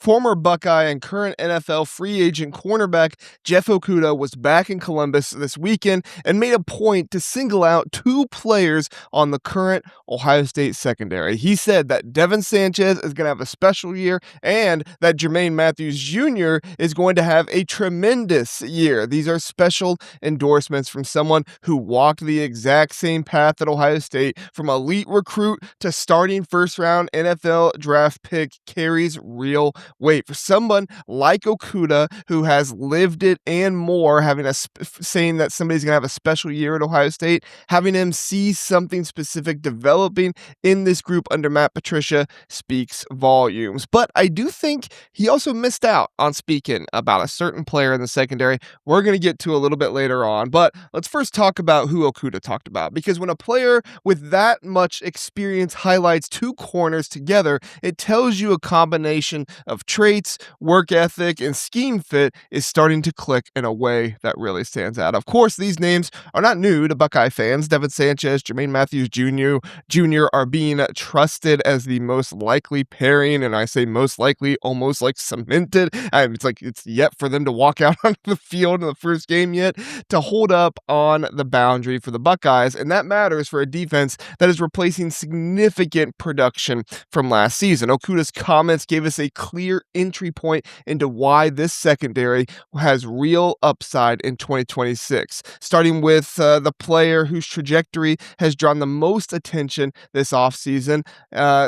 Former Buckeye and current NFL free agent cornerback Jeff Okudah was back in Columbus this weekend and made a point to single out two players on the current Ohio State secondary. He said that Devin Sanchez is going to have a special year and that Jermaine Matthews Jr. is going to have a tremendous year. These are special endorsements from someone who walked the exact same path at Ohio State, from elite recruit to starting first-round NFL draft pick, carries real weight. For someone like Okudah, who has lived it and more, saying that somebody's going to have a special year at Ohio State, having him see something specific developing in this group under Matt Patricia speaks volumes. But I do think he also missed out on speaking about a certain player in the secondary we're going to get to a little bit later on. But let's first talk about who Okudah talked about, because when a player with that much experience highlights two corners together, it tells you a combination of traits, work ethic, and scheme fit is starting to click in a way that really stands out. Of course, these names are not new to Buckeye fans. Devin Sanchez, Jermaine Matthews Jr. are being trusted as the most likely pairing, and I say most likely, almost like cemented. It's like it's yet for them to walk out onto the field in the first game yet to hold up on the boundary for the Buckeyes, and that matters for a defense that is replacing significant production from last season. Okudah's comments gave us a clear entry point into why this secondary has real upside in 2026, starting with the player whose trajectory has drawn the most attention this offseason.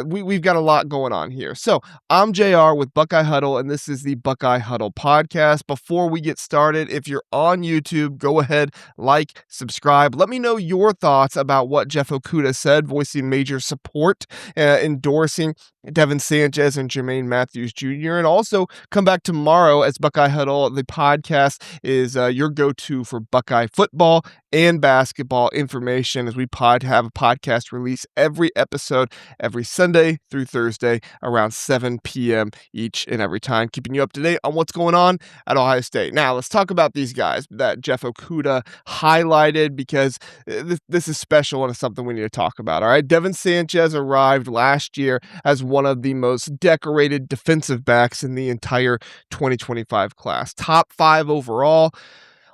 We've got a lot going on here. So I'm JR with Buckeye Huddle, and this is the Buckeye Huddle podcast. Before we get started, if you're on YouTube, go ahead, like, subscribe. Let me know your thoughts about what Jeff Okudah said, voicing major support, endorsing Devin Sanchez and Jermaine Matthews Jr. And also come back tomorrow as Buckeye Huddle. The podcast is your go-to for Buckeye football and basketball information, as we have a podcast release every episode every Sunday through Thursday around 7 p.m. each and every time, keeping you up to date on what's going on at Ohio State. Now, let's talk about these guys that Jeff Okudah highlighted, because this is special and it's something we need to talk about. All right, Devin Sanchez arrived last year as one of the most decorated defensive backs in the entire 2025 class. Top 5 overall.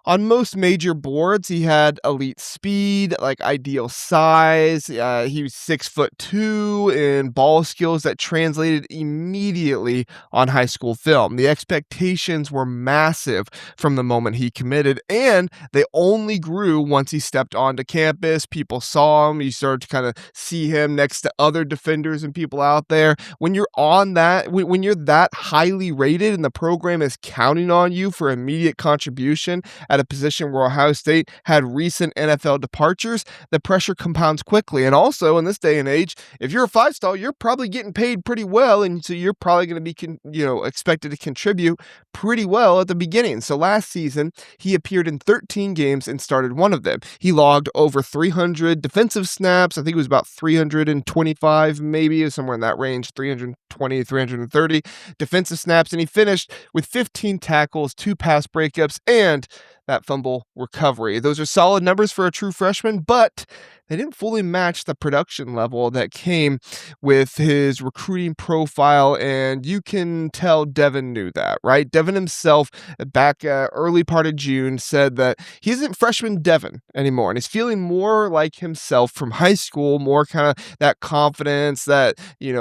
On most major boards, he had elite speed, like ideal size. He was 6'2" and ball skills that translated immediately on high school film. The expectations were massive from the moment he committed, and they only grew once he stepped onto campus. People saw him. You started to kind of see him next to other defenders and people out there. When you're on that, when you're that highly rated and the program is counting on you for immediate contribution at a position where Ohio State had recent NFL departures, the pressure compounds quickly. And also in this day and age, if you're a 5-star, you're probably getting paid pretty well, and so you're probably going to be expected to contribute pretty well at the beginning. So last season, he appeared in 13 games and started one of them. He logged over 300 defensive snaps. I think it was about 325, maybe somewhere in that range, 320, 330 defensive snaps, and he finished with 15 tackles, 2 pass breakups, and that fumble recovery. Those are solid numbers for a true freshman, but they didn't fully match the production level that came with his recruiting profile, and you can tell Devin knew that, right? Devin himself, back early part of June, said that he isn't freshman Devin anymore, and he's feeling more like himself from high school, more kind of that confidence, that,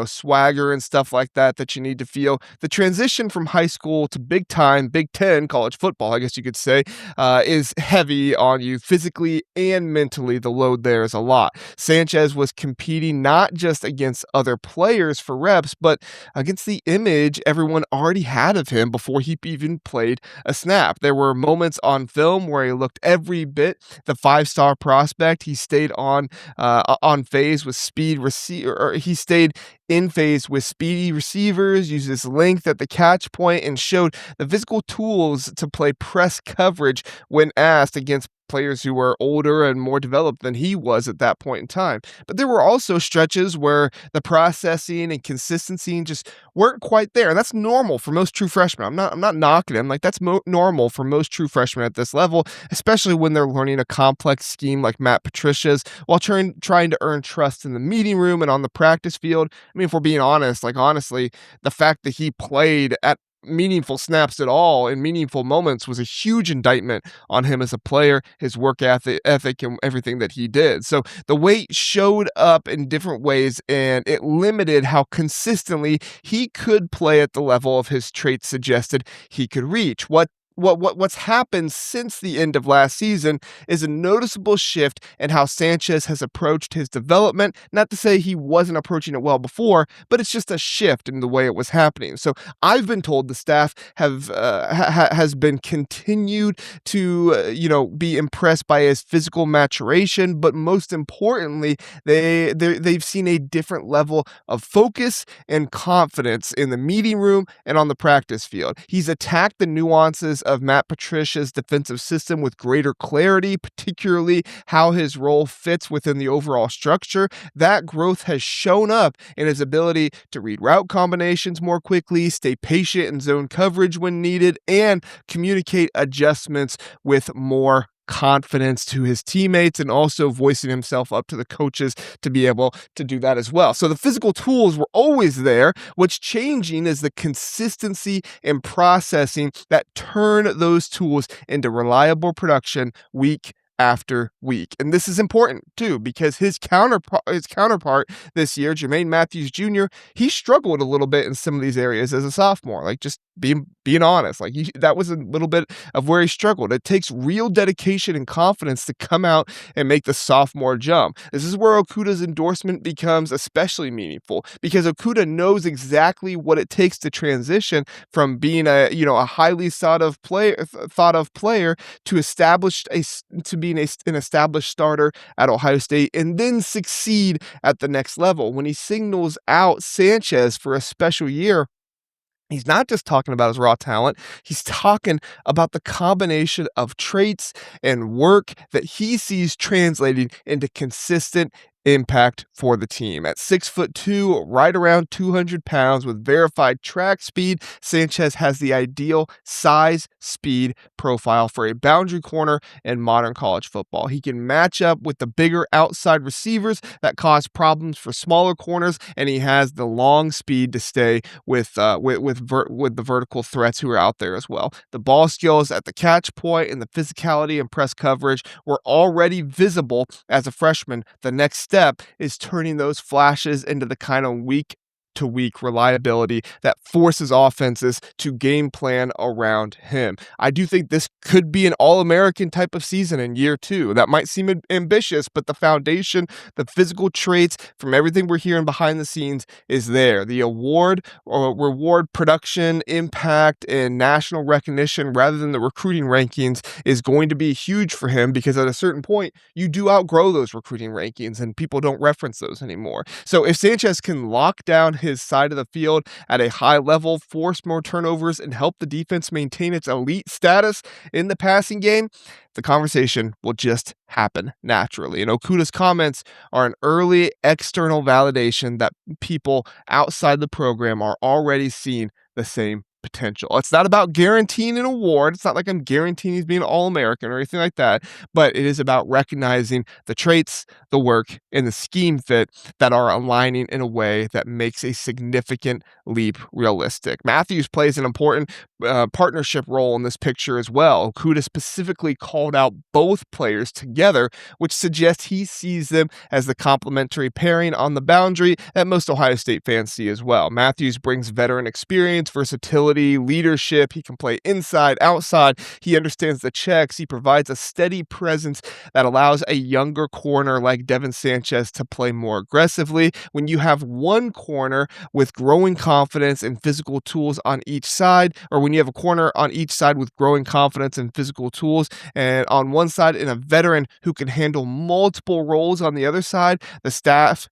swagger and stuff like that you need to feel. The transition from high school to big time, Big Ten college football, I guess you could say, is heavy on you physically and mentally. The load there is a lot. Sanchez was competing not just against other players for reps, but against the image everyone already had of him before he even played a snap. There were moments on film where he looked every bit the 5-star prospect. He stayed on phase with speed receiver. He stayed in phase with speedy receivers, used his length at the catch point, and showed the physical tools to play press coverage when asked against players who were older and more developed than he was at that point in time. But there were also stretches where the processing and consistency just weren't quite there. And that's normal for most true freshmen. I'm not knocking him. Like that's normal for most true freshmen at this level, especially when they're learning a complex scheme like Matt Patricia's while trying to earn trust in the meeting room and on the practice field. I mean, if we're being honest, like honestly, the fact that he played at meaningful snaps at all in meaningful moments was a huge indictment on him as a player, his work ethic and everything that he did. So the weight showed up in different ways and it limited how consistently he could play at the level of his traits suggested he could reach. What's happened since the end of last season is a noticeable shift in how Sanchez has approached his development. Not to say he wasn't approaching it well before, but it's just a shift in the way it was happening. So I've been told the staff has been continued to be impressed by his physical maturation, but most importantly, they've seen a different level of focus and confidence in the meeting room and on the practice field. He's attacked the nuances of Matt Patricia's defensive system with greater clarity, particularly how his role fits within the overall structure. That growth has shown up in his ability to read route combinations more quickly, stay patient in zone coverage when needed, and communicate adjustments with more confidence to his teammates, and also voicing himself up to the coaches to be able to do that as well. So the physical tools were always there. What's changing is the consistency and processing that turn those tools into reliable production week after week. And this is important too, because his counterpart this year, Jermaine Matthews Jr., he struggled a little bit in some of these areas as a sophomore. Like just being honest, like that was a little bit of where he struggled. It takes real dedication and confidence to come out and make the sophomore jump. This is where Okudah's endorsement becomes especially meaningful, because Okudah knows exactly what it takes to transition from being a highly thought of player to being an established starter at Ohio State and then succeed at the next level. When he signals out Sanchez for a special year, he's not just talking about his raw talent. He's talking about the combination of traits and work that he sees translating into consistent impact for the team. At 6'2", right around 200 pounds with verified track speed, Sanchez has the ideal size, speed profile for a boundary corner in modern college football. He can match up with the bigger outside receivers that cause problems for smaller corners, and he has the long speed to stay with the vertical threats who are out there as well. The ball skills at the catch point and the physicality and press coverage were already visible as a freshman. The next step is turning those flashes into the kind of week-to-week reliability that forces offenses to game plan around him. I do think this could be an All-American type of season in year 2. That might seem ambitious, but the foundation, the physical traits from everything we're hearing behind the scenes is there. The reward production, impact, and national recognition rather than the recruiting rankings is going to be huge for him, because at a certain point, you do outgrow those recruiting rankings and people don't reference those anymore. So if Sanchez can lock down his side of the field at a high level, force more turnovers, and help the defense maintain its elite status in the passing game, the conversation will just happen naturally. And Okudah's comments are an early external validation that people outside the program are already seeing the same potential. It's not about guaranteeing an award. It's not like I'm guaranteeing he's being All-American or anything like that, but it is about recognizing the traits, the work, and the scheme fit that are aligning in a way that makes a significant leap realistic. Matthews plays an important partnership role in this picture as well. Okudah specifically called out both players together, which suggests he sees them as the complementary pairing on the boundary that most Ohio State fans see as well. Matthews brings veteran experience, versatility, leadership. He can play inside, outside. He understands the checks. He provides a steady presence that allows a younger corner like Devin Sanchez to play more aggressively. When you have one corner with growing confidence and physical tools on each side, or when you have a corner on each side with growing confidence and physical tools, and on one side and a veteran who can handle multiple roles on the other side, the staff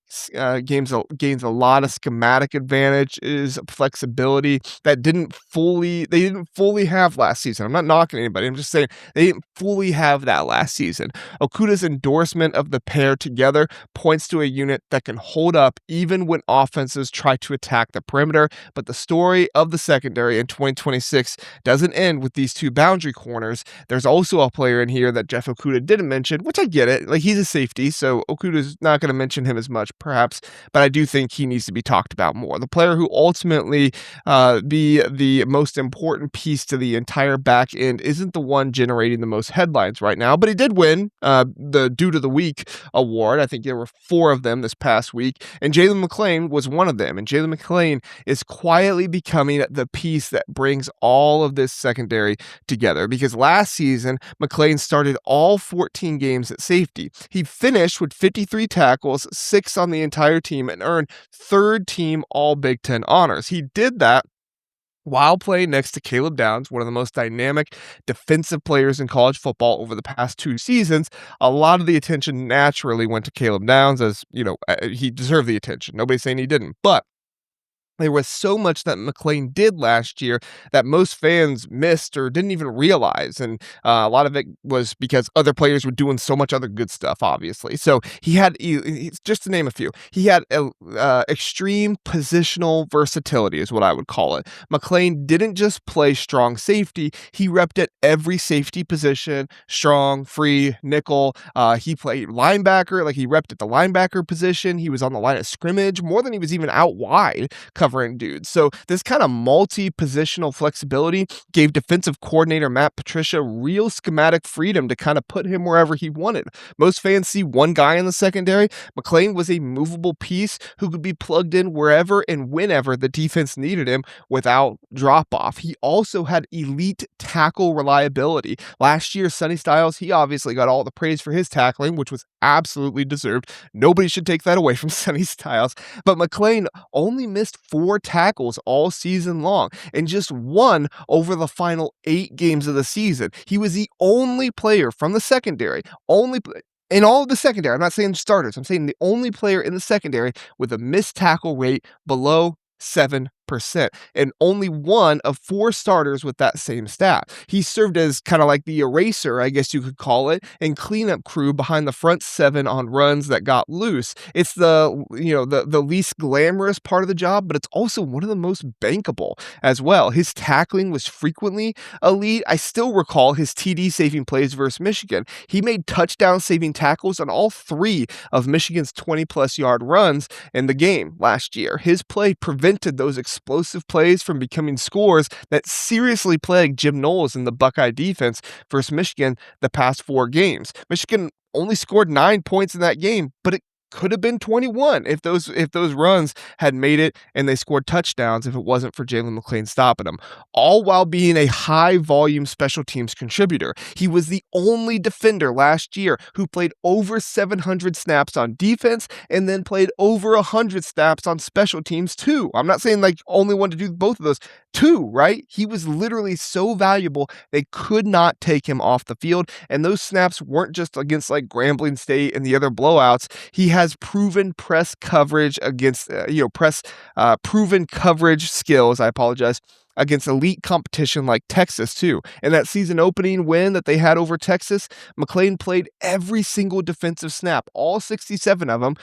gains a lot of schematic advantages, flexibility that didn't didn't fully have last season. I'm not knocking anybody. I'm just saying they didn't fully have that last season. Okudah's endorsement of the pair together points to a unit that can hold up even when offenses try to attack the perimeter. But the story of the secondary in 2026 doesn't end with these two boundary corners. There's also a player in here that Jeff Okudah didn't mention, which I get it. Like, he's a safety, so Okudah's not going to mention him as much, perhaps, but I do think he needs to be talked about more. The player who ultimately be the most important piece to the entire back end isn't the one generating the most headlines right now, but he did win the Dude of the Week award. I think there were 4 of them this past week, and Jaylen McClain was one of them. And Jaylen McClain is quietly becoming the piece that brings all of this secondary together, because last season, McClain started all 14 games at safety. He finished with 53 tackles, 6 on the entire team, and earned 3rd team All Big Ten honors. He did that while playing next to Caleb Downs, one of the most dynamic defensive players in college football over the past 2 seasons. A lot of the attention naturally went to Caleb Downs, as he deserved the attention. Nobody's saying he didn't, but there was so much that McClain did last year that most fans missed or didn't even realize. And a lot of it was because other players were doing so much other good stuff, obviously. So just to name a few, he had extreme positional versatility is what I would call it. McClain didn't just play strong safety. He repped at every safety position: strong, free, nickel. He played linebacker, like he repped at the linebacker position. He was on the line of scrimmage more than he was even out wide covering dudes. So this kind of multi-positional flexibility gave defensive coordinator Matt Patricia real schematic freedom to kind of put him wherever he wanted. Most fans see one guy in the secondary. McClain was a movable piece who could be plugged in wherever and whenever the defense needed him without drop-off. He also had elite tackle reliability. Last year, Sonny Styles, he obviously got all the praise for his tackling, which was absolutely deserved. Nobody should take that away from Sonny Styles. But McClain only missed 4 tackles all season long, and just 1 over the final 8 games of the season. He was the only player from the secondary, in all of the secondary, I'm not saying starters, I'm saying the only player in the secondary with a missed tackle rate below 7%, and only 1 of 4 starters with that same stat. He served as kind of like the eraser, I guess you could call it, and cleanup crew behind the front 7 on runs that got loose. It's the least glamorous part of the job, but it's also one of the most bankable as well. His tackling was frequently elite. I still recall his TD saving plays versus Michigan. He made touchdown saving tackles on all 3 of Michigan's 20-plus yard runs in the game last year. His play prevented those explosive plays from becoming scores that seriously plagued Jim Knowles in the Buckeye defense versus Michigan the past 4 games. Michigan only scored 9 points in that game, but it could have been 21 if those runs had made it and they scored touchdowns if it wasn't for Jaylen McClain stopping them, all while being a high-volume special teams contributor. He was the only defender last year who played over 700 snaps on defense and then played over 100 snaps on special teams too. I'm not saying like only one to do both of those. 2, right? He was literally so valuable, they could not take him off the field, and those snaps weren't just against like Grambling State and the other blowouts. He has proven press coverage against, proven coverage skills, I apologize, against elite competition like Texas too. In that season opening win that they had over Texas, McClain played every single defensive snap, all 67 of them,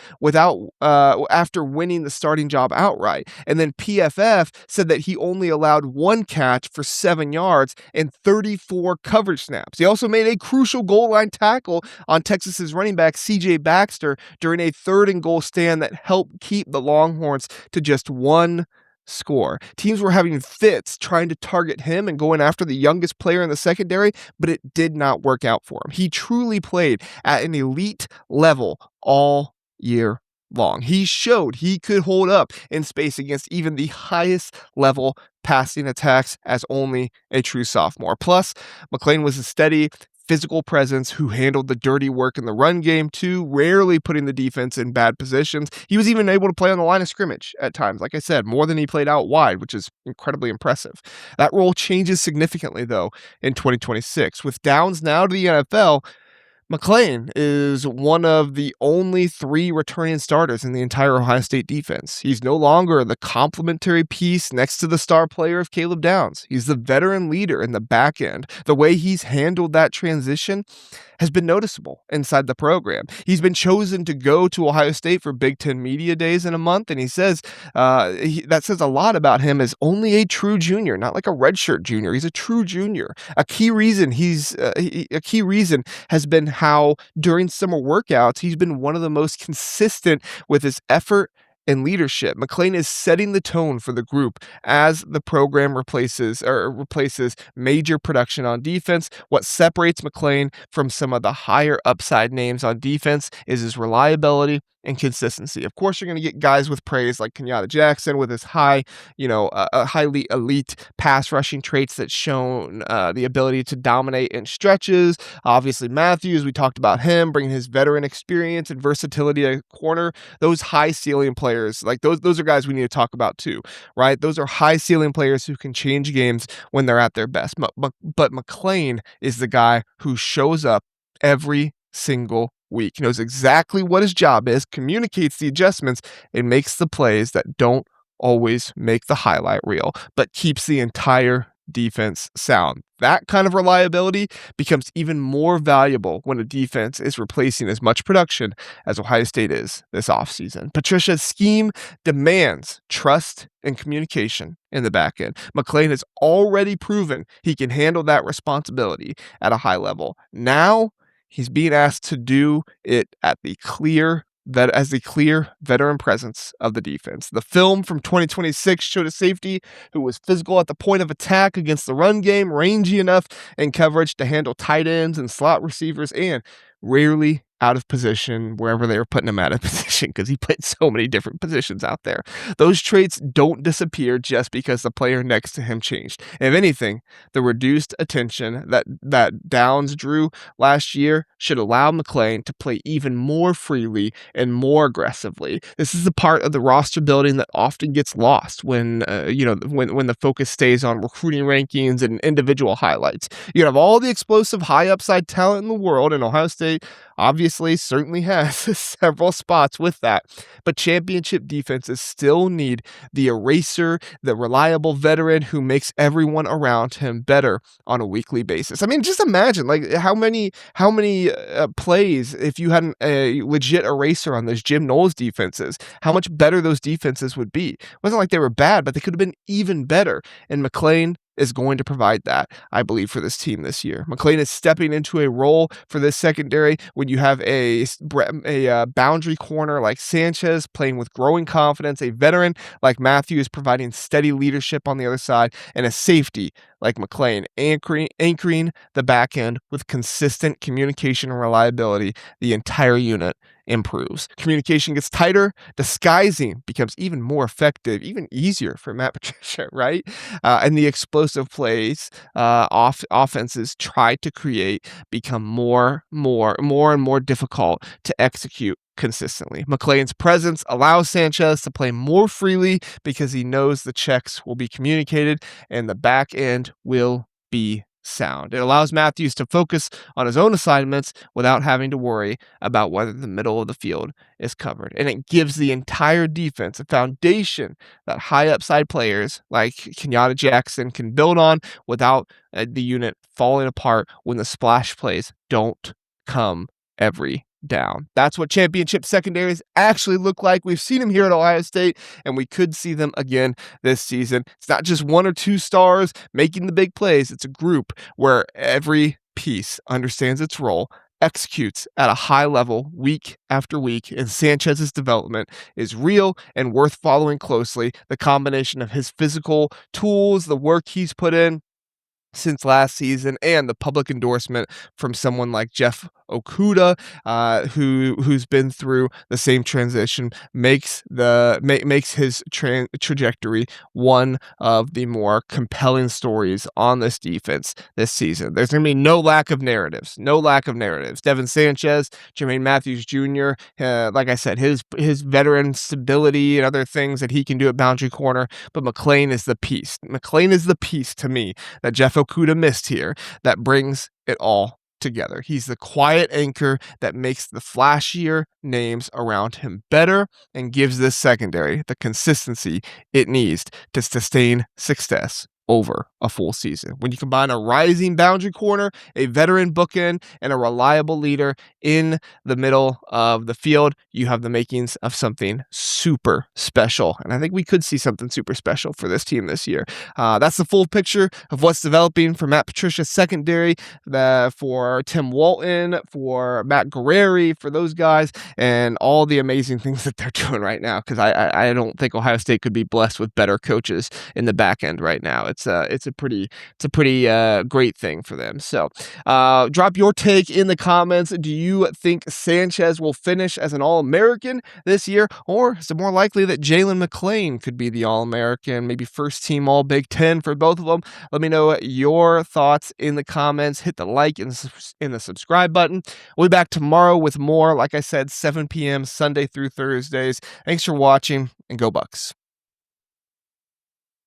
after winning the starting job outright. And then PFF said that he only allowed 1 catch for 7 yards and 34 coverage snaps. He also made a crucial goal line tackle on Texas's running back CJ Baxter during a 3rd and goal stand that helped keep the Longhorns to just 1 score. Teams were having fits trying to target him and going after the youngest player in the secondary, but it did not work out for him. He truly played at an elite level all year long. He showed he could hold up in space against even the highest level passing attacks as only a true sophomore. Plus, McClain was a steady physical presence who handled the dirty work in the run game too, rarely putting the defense in bad positions. He was even able to play on the line of scrimmage at times, like I said, more than he played out wide, which is incredibly impressive. That role changes significantly, though, in 2026. With Downs now to the NFL, McClain is one of the only 3 returning starters in the entire Ohio State defense. He's no longer the complementary piece next to the star player of Caleb Downs. He's the veteran leader in the back end. The way he's handled that transition has been noticeable inside the program. He's been chosen to go to Ohio State for Big Ten Media Days in a month, and he says that says a lot about him as only a true junior, not like a redshirt junior. He's a true junior. A key reason has been how during summer workouts he's been one of the most consistent with his effort and leadership. McClain is setting the tone for the group as the program replaces major production on defense. What separates McClain from some of the higher upside names on defense is his reliability and consistency. Of course, you're going to get guys with praise like Kenyatta Jackson with his highly elite pass rushing traits that's shown the ability to dominate in stretches. Obviously, Matthews, we talked about him bringing his veteran experience and versatility at corner. Those high ceiling players, like those are guys we need to talk about too, right? Those are high ceiling players who can change games when they're at their best. But McClain is the guy who shows up every single week, knows exactly what his job is, communicates the adjustments, and makes the plays that don't always make the highlight reel, but keeps the entire defense sound. That kind of reliability becomes even more valuable when a defense is replacing as much production as Ohio State is this offseason. Patricia's scheme demands trust and communication in the back end. McClain has already proven he can handle that responsibility at a high level. Now, he's being asked to do it as the clear veteran presence of the defense. The film from 2026 showed a safety who was physical at the point of attack against the run game, rangy enough in coverage to handle tight ends and slot receivers, and rarely out of position wherever they were putting him out of position, because he played so many different positions out there. Those traits don't disappear just because the player next to him changed. If anything, the reduced attention that Downs drew last year should allow McClain to play even more freely and more aggressively. This is the part of the roster building that often gets lost when the focus stays on recruiting rankings and individual highlights. You have all the explosive high upside talent in the world, and Ohio State obviously certainly has several spots with that. But championship defenses still need the eraser, the reliable veteran who makes everyone around him better on a weekly basis. I mean, just imagine like how many plays if you had a legit eraser on those Jim Knowles defenses, how much better those defenses would be. It wasn't like they were bad, but they could have been even better. And McClain is going to provide that, I believe, for this team this year. McClain is stepping into a role for this secondary when you have a boundary corner like Sanchez playing with growing confidence, a veteran like Matthews providing steady leadership on the other side, and a safety like McClain anchoring the back end with consistent communication and reliability. The entire unit improves. Communication gets tighter. Disguising becomes even more effective, even easier for Matt Patricia, right? And the explosive plays offenses try to create become more and more difficult to execute consistently. McClain's presence allows Sanchez to play more freely because he knows the checks will be communicated and the back end will be sound. It allows Matthews to focus on his own assignments without having to worry about whether the middle of the field is covered. And it gives the entire defense a foundation that high upside players like Kenyatta Jackson can build on without the unit falling apart when the splash plays don't come every down. That's what championship secondaries actually look like. We've seen them here at Ohio State, and we could see them again this season. It's not just one or two stars making the big plays. It's a group where every piece understands its role, executes at a high level week after week, and Sanchez's development is real and worth following closely. The combination of his physical tools, the work he's put in since last season, and the public endorsement from someone like Jeff Okudah, who's been through the same transition, makes his trajectory one of the more compelling stories on this defense this season. There's going to be no lack of narratives. Devin Sanchez, Jermaine Matthews Jr., like I said, his veteran stability and other things that he can do at boundary corner, but McClain is the piece. McClain is the piece to me that Jeff Okudah missed here that brings it all together. He's the quiet anchor that makes the flashier names around him better and gives this secondary the consistency it needs to sustain success over a full season. When you combine a rising boundary corner, a veteran bookend, and a reliable leader in the middle of the field, you have the makings of something super special. And I think we could see something super special for this team this year. That's the full picture of what's developing for Matt Patricia's secondary, for Tim Walton, for Matt Guerrieri, for those guys, and all the amazing things that they're doing right now. Because I don't think Ohio State could be blessed with better coaches in the back end right now. It's a pretty great thing for them. So drop your take in the comments. Do you think Sanchez will finish as an All-American this year, or is it more likely that Jaylen McClain could be the All-American, maybe first team All-Big Ten for both of them? Let me know your thoughts in the comments. Hit the like and the subscribe button. We'll be back tomorrow with more. Like I said, 7 p.m. Sunday through Thursdays. Thanks for watching, and go Bucks.